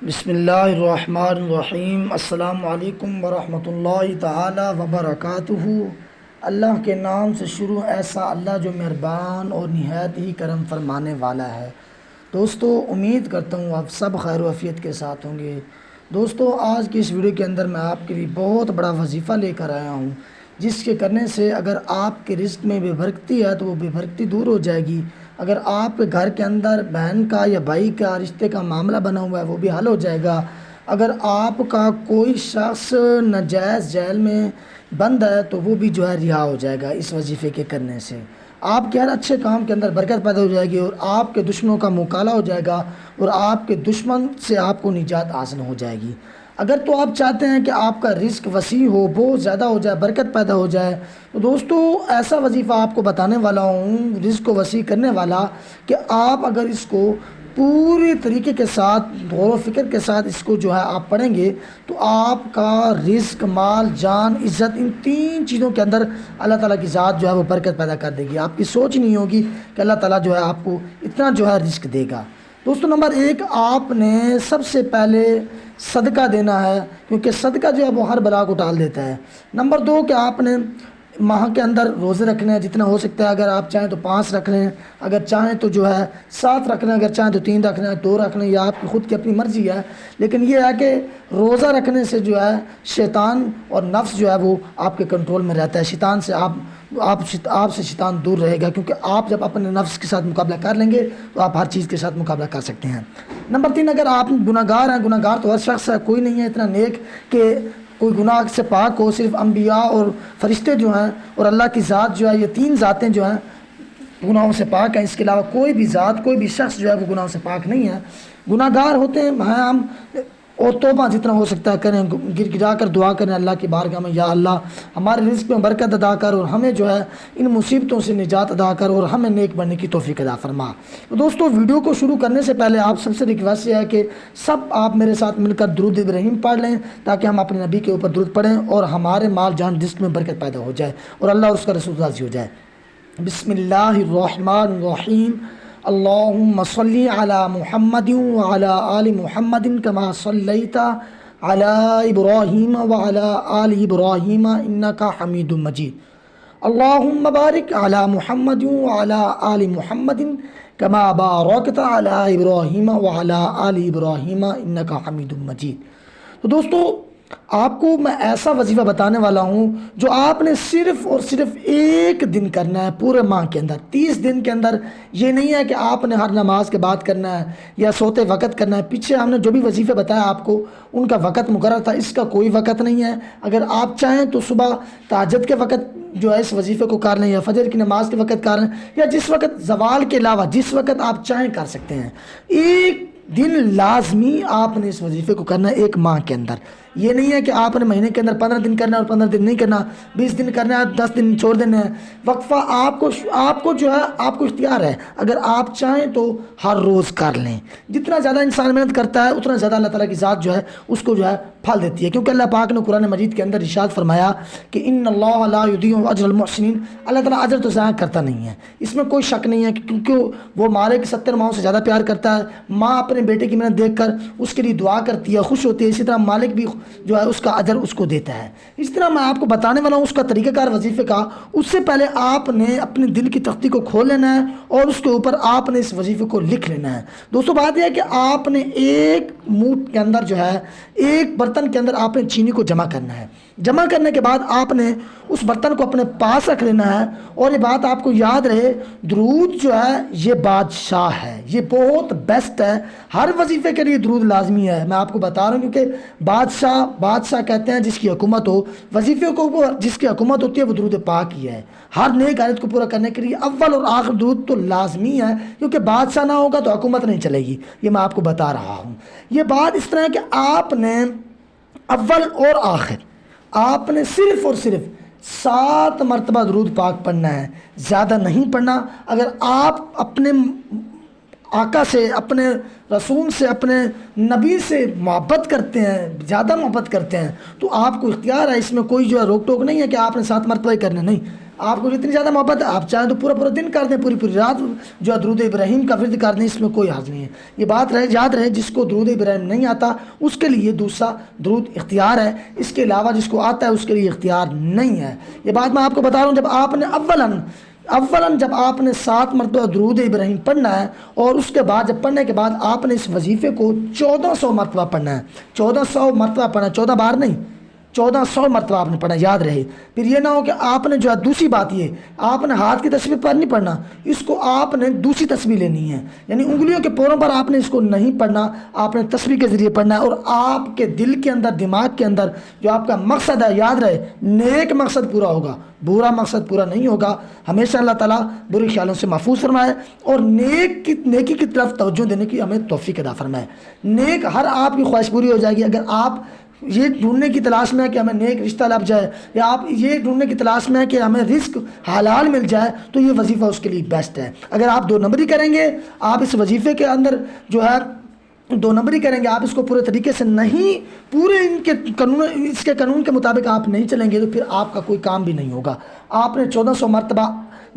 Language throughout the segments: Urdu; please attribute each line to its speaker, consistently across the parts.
Speaker 1: بسم اللہ الرحمن الرحیم۔ السلام علیکم ورحمۃ اللہ تعالی وبرکاتہ۔ اللہ کے نام سے شروع، ایسا اللہ جو مہربان اور نہایت ہی کرم فرمانے والا ہے۔ دوستو، امید کرتا ہوں آپ سب خیر و عافیت کے ساتھ ہوں گے۔ دوستو، آج کی اس ویڈیو کے اندر میں آپ کے لیے بہت بڑا وظیفہ لے کر آیا ہوں، جس کے کرنے سے اگر آپ کے رزق میں بے برکتی ہے تو وہ بے برکتی دور ہو جائے گی۔ اگر آپ کے گھر کے اندر بہن کا یا بھائی کا رشتے کا معاملہ بنا ہوا ہے وہ بھی حل ہو جائے گا۔ اگر آپ کا کوئی شخص ناجائز جیل میں بند ہے تو وہ بھی رہا ہو جائے گا اس وظیفے کے کرنے سے۔ آپ کے ہر اچھے کام کے اندر برکت پیدا ہو جائے گی اور آپ کے دشمنوں کا مقابلہ ہو جائے گا اور آپ کے دشمن سے آپ کو نجات حاصل ہو جائے گی۔ اگر تو آپ چاہتے ہیں کہ آپ کا رزق وسیع ہو، بہت زیادہ ہو جائے، برکت پیدا ہو جائے، تو دوستو ایسا وظیفہ آپ کو بتانے والا ہوں، رزق کو وسیع کرنے والا، کہ آپ اگر اس کو پوری طریقے کے ساتھ غور و فکر کے ساتھ اس کو آپ پڑھیں گے تو آپ کا رزق، مال، جان، عزت، ان تین چیزوں کے اندر اللہ تعالیٰ کی ذات وہ برکت پیدا کر دے گی۔ آپ کی سوچ نہیں ہوگی کہ اللہ تعالیٰ آپ کو اتنا رزق دے گا۔ دوستو، نمبر 1، آپ نے سب سے پہلے صدقہ دینا ہے، کیونکہ صدقہ وہ ہر بلا کو ٹال دیتا ہے۔ نمبر 2 کہ آپ نے ماہ کے اندر روزے رکھنے ہیں، جتنا ہو سکتا ہے۔ اگر آپ چاہیں تو 5 رکھ لیں، اگر چاہیں تو 7 رکھ لیں، اگر چاہیں تو 3 رکھ لیں، 2 رکھ لیں، یا آپ کی خود کی اپنی مرضی ہے۔ لیکن یہ ہے کہ روزہ رکھنے سے شیطان اور نفس وہ آپ کے کنٹرول میں رہتا ہے۔ شیطان سے آپ سے شیطان دور رہے گا، کیونکہ آپ جب اپنے نفس کے ساتھ مقابلہ کر لیں گے تو آپ ہر چیز کے ساتھ مقابلہ کر سکتے ہیں۔ نمبر 3، اگر آپ گناہ گار ہیں، گناہ گار تو ہر شخص ہے، کوئی نہیں ہے اتنا نیک کہ کوئی گناہ سے پاک ہو۔ صرف انبیاء اور فرشتے ہیں اور اللہ کی ذات یہ 3 ذاتیں گناہوں سے پاک ہیں۔ اس کے علاوہ کوئی بھی ذات، کوئی بھی شخص وہ گناہوں سے پاک نہیں ہے۔ گناہ گار ہوتے ہیں ہم، اور توبہ جتنا ہو سکتا ہے کریں، گر گرا کر دعا کریں اللہ کی بارگاہ میں، یا اللہ ہمارے رزق میں برکت ادا کر اور ہمیں ان مصیبتوں سے نجات ادا کر اور ہمیں نیک بننے کی توفیق عطا فرما۔ تو دوستو، ویڈیو کو شروع کرنے سے پہلے آپ سب سے ریکویسٹ یہ ہے کہ سب آپ میرے ساتھ مل کر درود ابراہیم پڑھ لیں، تاکہ ہم اپنے نبی کے اوپر درود پڑھیں اور ہمارے مال جان رزق میں برکت پیدا ہو جائے اور اللہ اور اس کا رسول راضی ہو جائے۔ بسم اللہ الرحمن الرحیم۔ اللہم صلی علی محمد وعلی آل محمد کما صلیت علی ابراہیم وعلی آل ابراہیم انکا حمید مجید۔ اللہم بارک علی محمد وعلی آل محمد کما بارکت علی ابراہیم وعلی آل ابراہیم انکا حمید مجید۔ تو دوستو، آپ کو میں ایسا وظیفہ بتانے والا ہوں جو آپ نے صرف اور صرف 1 دن کرنا ہے پورے ماہ کے اندر، 30 دن کے اندر۔ یہ نہیں ہے کہ آپ نے ہر نماز کے بعد کرنا ہے یا سوتے وقت کرنا ہے۔ پیچھے ہم نے جو بھی وظیفے بتایا آپ کو، ان کا وقت مقرر تھا، اس کا کوئی وقت نہیں ہے۔ اگر آپ چاہیں تو صبح تہجد کے وقت اس وظیفے کو کر لیں، یا فجر کی نماز کے وقت کر لیں، یا جس وقت زوال کے علاوہ جس وقت آپ چاہیں کر سکتے ہیں۔ 1 دن لازمی آپ نے اس وظیفے کو کرنا ہے 1 ماہ کے اندر۔ یہ نہیں ہے کہ آپ نے مہینے کے اندر 15 دن کرنا ہے اور 15 دن نہیں کرنا، 20 دن کرنا ہے، 10 دن چھوڑ دینا ہے۔ وقفہ آپ کو آپ کو اختیار ہے۔ اگر آپ چاہیں تو ہر روز کر لیں۔ جتنا زیادہ انسان محنت کرتا ہے اتنا زیادہ اللہ تعالیٰ کی ذات اس کو پھل دیتی ہے، کیونکہ اللہ پاک نے قرآن مجید کے اندر ارشاد فرمایا کہ ان اللہ لا یضیع اجر المحسنین۔ اللہ تعالیٰ اجر تو ضائع کرتا نہیں ہے، اس میں کوئی شک نہیں ہے، کیونکہ وہ مالک 70 ماؤں سے زیادہ پیار کرتا ہے۔ ماں اپنے بیٹے کی محنت دیکھ کر اس کے لیے دعا کرتی ہے، خوش ہوتی ہے، اسی طرح مالک بھی اس کا اجر اس کو دیتا ہے۔ اس طرح میں آپ کو بتانے والا ہوں اس کا طریقہ کار وظیفے کا۔ اس سے پہلے آپ نے اپنے دل کی تختی کو کھول لینا ہے اور اس کے اوپر آپ نے اس وظیفے کو لکھ لینا ہے۔ دوستو، بات یہ ہے کہ آپ نے 1 منٹ کے اندر 1 برتن کے اندر آپ نے چینی کو جمع کرنا ہے۔ جمع کرنے کے بعد آپ نے اس برتن کو اپنے پاس رکھ لینا ہے، اور یہ بات آپ کو یاد رہے، درود یہ بادشاہ ہے، یہ بہت بیسٹ ہے۔ ہر وظیفے کے لیے درود لازمی ہے، میں آپ کو بتا رہا ہوں، کیونکہ بادشاہ کہتے ہیں جس کی حکومت ہو، وظیفے کو جس کی حکومت ہوتی ہے وہ درود پاک ہی ہے۔ ہر نیک حالت کو پورا کرنے کے لیے اول اور آخر درود تو لازمی ہے، کیونکہ بادشاہ نہ ہوگا تو حکومت نہیں چلے گی۔ یہ میں آپ کو بتا رہا ہوں۔ یہ بات اس طرح ہے کہ آپ نے اول اور آخر آپ نے صرف اور صرف 7 مرتبہ درود پاک پڑھنا ہے، زیادہ نہیں پڑھنا۔ اگر آپ اپنے آقا سے، اپنے رسول سے، اپنے نبی سے محبت کرتے ہیں، زیادہ محبت کرتے ہیں، تو آپ کو اختیار ہے، اس میں کوئی روک ٹوک نہیں ہے کہ آپ نے 7 مرتبہ ہی کرنا، نہیں۔ آپ کو جتنی زیادہ محبت ہے آپ چاہیں تو پورا پورا دن کر دیں، پوری پوری رات جو ہے درود ابراہیم کا ورد کر دیں، اس میں کوئی حرج نہیں ہے۔ یہ بات یاد رہے جس کو درود ابراہیم نہیں آتا اس کے لیے دوسرا درود اختیار ہے، اس کے علاوہ جس کو آتا ہے اس کے لیے اختیار نہیں ہے۔ یہ بات میں آپ کو بتا رہا ہوں، جب آپ نے اولاً جب آپ نے 7 مرتبہ درود ابراہیم پڑھنا ہے، اور اس کے بعد جب پڑھنے کے بعد آپ نے اس وظیفے کو 1400 مرتبہ پڑھنا ہے، 1400 مرتبہ پڑھنا ہے، 14 بار نہیں، 1400 مرتبہ آپ نے پڑھنا، یاد رہے۔ پھر یہ نہ ہو کہ آپ نے جو ہے دوسری بات یہ آپ نے ہاتھ کی تسبیح پر نہیں پڑھنا، اس کو آپ نے دوسری تسبیح لینی ہے، یعنی انگلیوں کے پوروں پر آپ نے اس کو نہیں پڑھنا، آپ نے تسبیح کے ذریعے پڑھنا ہے۔ اور آپ کے دل کے اندر، دماغ کے اندر جو آپ کا مقصد ہے، یاد رہے نیک مقصد پورا ہوگا، برا مقصد پورا نہیں ہوگا۔ ہمیشہ اللہ تعالیٰ برے خیالوں سے محفوظ فرمائے اور نیکی کی طرف توجہ دینے کی ہمیں توفیق عطا فرمائے۔ نیک ہر آپ کی خواہش پوری ہو جائے گی اگر آپ یہ ڈھونڈنے کی تلاش میں ہے کہ ہمیں نیک رشتہ لگ جائے، یا آپ یہ ڈھونڈنے کی تلاش میں ہے کہ ہمیں رزق حلال مل جائے، تو یہ وظیفہ اس کے لیے بیسٹ ہے۔ اگر آپ 2 نمبری کریں گے، آپ اس وظیفے کے اندر جو ہے 2 نمبری کریں گے، آپ اس کو پورے طریقے سے نہیں، پورے اس کے قانون کے مطابق آپ نہیں چلیں گے، تو پھر آپ کا کوئی کام بھی نہیں ہوگا۔ آپ نے 1400 مرتبہ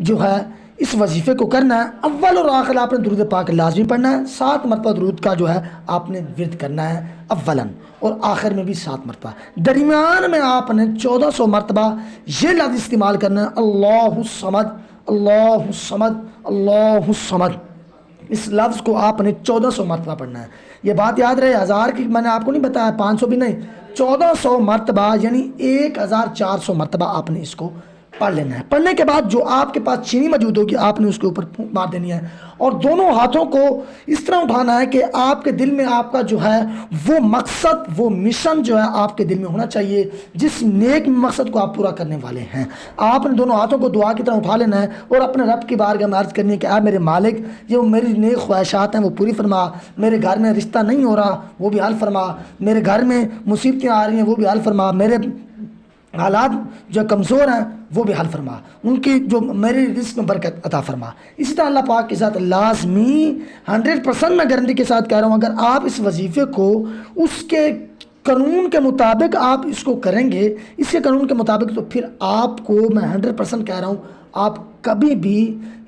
Speaker 1: جو ہے اس وظیفے کو کرنا ہے۔ اول اور آخر آپ نے درود پاک لازمی پڑھنا ہے، 7 مرتبہ درود کا جو ہے آپ نے ورد کرنا ہے، اولاً اور آخر میں بھی 7 مرتبہ۔ درمیان میں آپ نے 1400 مرتبہ یہ لفظ استعمال کرنا ہے، اللہ الصمد، اللہ الصمد، اللہ الصمد۔ اس لفظ کو آپ نے 1400 مرتبہ پڑھنا ہے۔ یہ بات یاد رہے، 1000 کی میں نے آپ کو نہیں بتایا، 500 بھی نہیں، 1400 مرتبہ یعنی 1400 مرتبہ آپ نے اس کو پڑھ لینا ہے۔ پڑھنے کے بعد جو آپ کے پاس چینی موجود ہوگی آپ نے اس کے اوپر پھونک مار دینی ہے، اور دونوں ہاتھوں کو اس طرح اٹھانا ہے کہ آپ کے دل میں آپ کا جو ہے وہ مقصد، وہ مشن جو ہے آپ کے دل میں ہونا چاہیے، جس نیک مقصد کو آپ پورا کرنے والے ہیں۔ آپ نے دونوں ہاتھوں کو دعا کی طرح اٹھا لینا ہے اور اپنے رب کی بارگاہ میں عرض کرنی ہے کہ اے میرے مالک، جو میری نیک خواہشات ہیں وہ پوری فرما، میرے گھر میں رشتہ نہیں ہو رہا وہ بھی حل فرما، میرے گھر میں مصیبتیں آ رہی ہیں وہ بھی حل فرما، میرے حالات جو کمزور ہیں وہ بھی حل فرما، ان کی جو میرے رزق میں برکت عطا فرما۔ اسی طرح اللہ پاک کے ساتھ لازمی 100% میں گارنٹی کے ساتھ کہہ رہا ہوں، اگر آپ اس وظیفے کو اس کے قانون کے مطابق آپ اس کو کریں گے، اس کے قانون کے مطابق، تو پھر آپ کو میں 100% کہہ رہا ہوں آپ کبھی بھی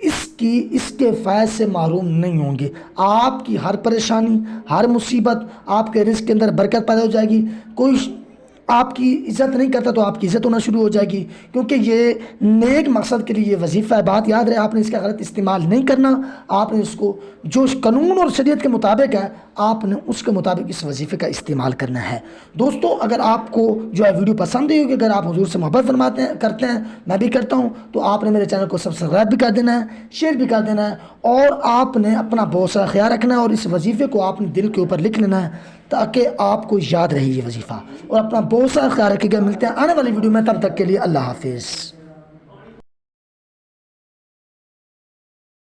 Speaker 1: اس کے فیض سے محروم نہیں ہوں گے۔ آپ کی ہر پریشانی، ہر مصیبت، آپ کے رزق کے اندر برکت پیدا ہو جائے گی۔ کوئی آپ کی عزت نہیں کرتا تو آپ کی عزت ہونا شروع ہو جائے گی، کیونکہ یہ نیک مقصد کے لیے یہ وظیفہ ہے۔ بات یاد رہے، آپ نے اس کا غلط استعمال نہیں کرنا، آپ نے اس کو جو قانون اور شریعت کے مطابق ہے آپ نے اس کے مطابق اس وظیفے کا استعمال کرنا ہے۔ دوستو، اگر آپ کو جو ہے ویڈیو پسند آئی ہوگی، اگر آپ حضور سے محبت کرتے ہیں، میں بھی کرتا ہوں، تو آپ نے میرے چینل کو سبسکرائب بھی کر دینا ہے، شیئر بھی کر دینا ہے، اور آپ نے اپنا بہت سارا خیال رکھنا ہے، اور اس وظیفے کو آپ نے دل کے اوپر لکھ لینا ہے تاکہ آپ کو یاد رہے یہ وظیفہ، اور اپنا بہت سارا خیال رکھیے گا۔ ملتے ہیں آنے والی ویڈیو میں، تب تک کے لیے اللہ حافظ۔